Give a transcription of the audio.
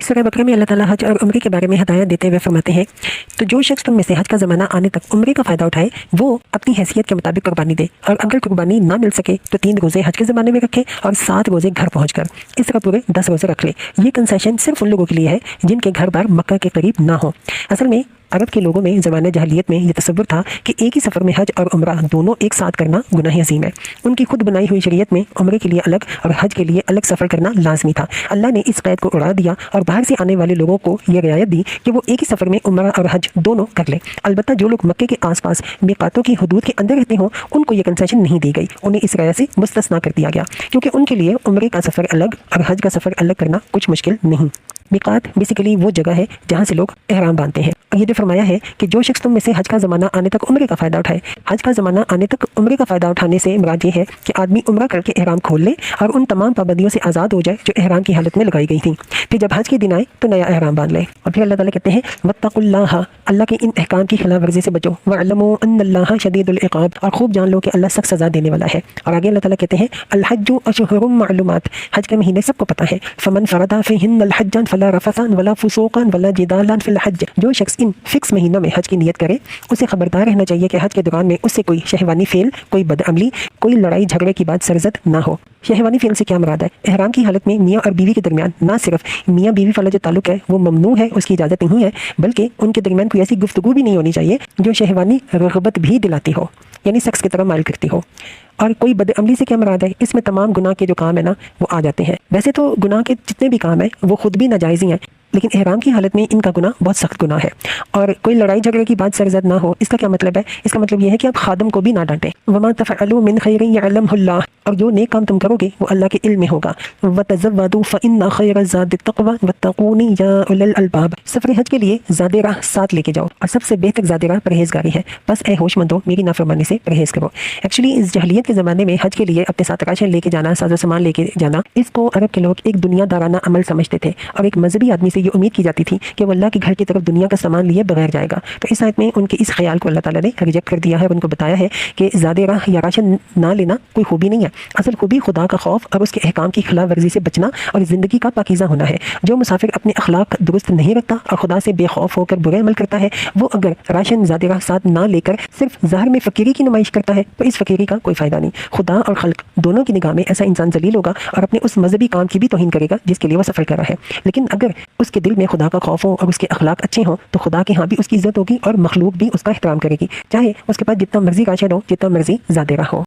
सूरह बकरा में अल्लाह ताला हज और उम्रे के बारे में हदायत देते हुए फरमाते हैं, तो जो शख्स तुम में से हज का ज़माना आने तक उम्रे का फ़ायदा उठाए वो अपनी हैसियत के मुताबिक कुर्बानी दे, और अगर कुर्बानी ना मिल सके तो 3 रोज़े हज के ज़माने में रखे और 7 रोज़े घर पहुँचकर, इस तरह पूरे 10 रोज़े रख ले। ये कंसेशन सिर्फ उन लोगों के लिए है जिनके घर बार मक्का के करीब ना हो। असल में अरब के लोगों में ज़माने जहलियत में ये तसव्वुर था कि एक ही सफ़र में हज और उम्रा दोनों एक साथ करना गुनाह अज़ीम है। उनकी खुद बनाई हुई शरीयत में उम्रे के लिए अलग और हज के लिए अलग सफ़र करना लाजमी था। अल्लाह ने इस कैद को उड़ा दिया और बाहर से आने वाले लोगों को यह रियायत दी कि वो एक ही सफ़र में उम्रा और हज दोनों कर लें। अलबत्ता जो लोग मक्के के आसपास मिकातों की हदूद के अंदर रहते हों उनको ये कंसेशन नहीं दी गई, उन्हें इस राय से मुस्तस्ना कर दिया गया, क्योंकि उनके लिए उम्रे का सफ़र अलग और हज का सफ़र अलग करना कुछ मुश्किल नहीं। मिकात बेसिकली वो जगह है जहाँ से लोग एहराम बांधते हैं। ये जो फरमाया है कि जो शख्स तुम में से हज का ज़माना आने तक उम्रे का फ़ायदा उठाए, हज का ज़माना आने तक उम्रे का फ़ायदा उठाने से मुराद ये है कि आदमी उम्रा करके एहराम खोल ले और उन तमाम पाबंदियों से आज़ाद हो जाए जो एहराम की हालत में लगाई गई थी। फिर जब हज के दिन आए तो नया एहराम बांध ले। और फिर अल्लाह ताला कहते हैं वत्तकुल्लाह, अल्लाह के इन अहकाम की खिलाफ वर्जी से बचो, वअलमू अन्नल्लाह शदीदुल इक़ाब, और खूब जान लो कि अल्लाह सख्त सज़ा देने वाला है। और आगे अल्लाह ताला कहते हैं अल हज्जु अशहुरुम मालूमात, हज के महीने सबको पता है। फमन फरदा फ़ीहिन्नल हज्ज फला रफ़सा वला फुसूक़न वला जिदालन फ़िल हज्ज, जो शख्स इन फिक्स महीनों में हज की नियत करे उसे खबरदार रहना चाहिए कि हज के दौरान में उससे कोई शहवानी फेल, कोई बदअमली, कोई लड़ाई झगड़े की बात सरजद ना हो। शहवानी फेल से क्या मुराद है? एहराम की हालत में मियाँ और बीवी के दरमियान ना सिर्फ मियाँ बीवी वाला जो ताल्लुक है वो ममनू है, उसकी इजाज़त नहीं है, बल्कि उनके दरमियान कोई ऐसी गुफ्तगू भी नहीं होनी चाहिए जो शहवानी रग़बत भी दिलाती हो, यानी सेक्स की तरह माइल करती हो। और कोई बदअमली से क्या मुराद है? इसमें तमाम गुनाह के जो काम है ना वो आ जाते हैं। वैसे तो गुनाह के जितने भी काम है वो खुद भी नाजायज़ ही हैं, लेकिन एहराम की हालत में इनका गुनाह बहुत सख्त गुनाह है। और कोई लड़ाई झगड़े की बात सरजद ना हो, इसका क्या मतलब है? इसका मतलब यह है कि आप खादम को भी ना डांटें। वमा तफ़अलू मिन खैरिन यअलमहुल्लाह, और जो नेक काम तुम करोगे वो अल्लाह के इल्म में होगा। वतज़व्वदू फ़इन्ना खैरज़्ज़ादि तक़वा वत्तक़ूनी या उलुल अलबाब, सफ़र हज के लिए ज़ादे राह साथ लेके जाओ और सबसे बेहतर ज़ादे राह परहेज़गारी है, बस ए होशमंदो मेरी नाफरमानी से परहेज़ करो। एक्चुअली इस जहलियत के ज़माने में हज के लिए अपने साथ राशन लेके जाना, साजो सामान लेके जाना, इसको अरब के लोग एक दुनियादाराना अमल समझते थे और एक मजहबी आदमी से ये उम्मीद की जाती थी कि वो अल्लाह के घर की तरफ दुनिया का सामान लिए बगैर जाएगा। तो इस आयत में उनके इस ख्याल को अल्लाह ताला ने रिजेक्ट कर दिया है और उनको बताया है कि ज़ादे राह या राशन ना लेना कोई खूबी नहीं है। असल खूबी खुदा का खौफ और उसके अहकाम की खिलाफ वर्जी से बचना और ज़िंदगी का पाकीज़ा होना है। जो मुसाफिर अपने अखलाक दुरुस्त नहीं रखता और खुदा से बेखौफ होकर बुरे अमल करता है, वो अगर राशन ज़ादे राह साथ ना लेकर सिर्फ ज़ाहिर में फ़कीरी की नुमाइश करता है तो इस फ़कीरी का कोई फ़ायदा नहीं। खुदा और खल्क दोनों की निगाह में ऐसा इंसान जलील होगा और अपने उस मजहबी काम की भी तौहीन करेगा जिसके लिए वो सफ़र कर रहा है। लेकिन अगर उसके दिल में खुदा का खौफ हो और उसके अखलाक अच्छे हों तो खुदा के यहाँ भी उसकी इज्जत होगी और मखलूक भी उसका एहतराम करेगी, चाहे उसके पास जितना मर्जी राशन हो, जितना मर्जी ज़ादे राह हो।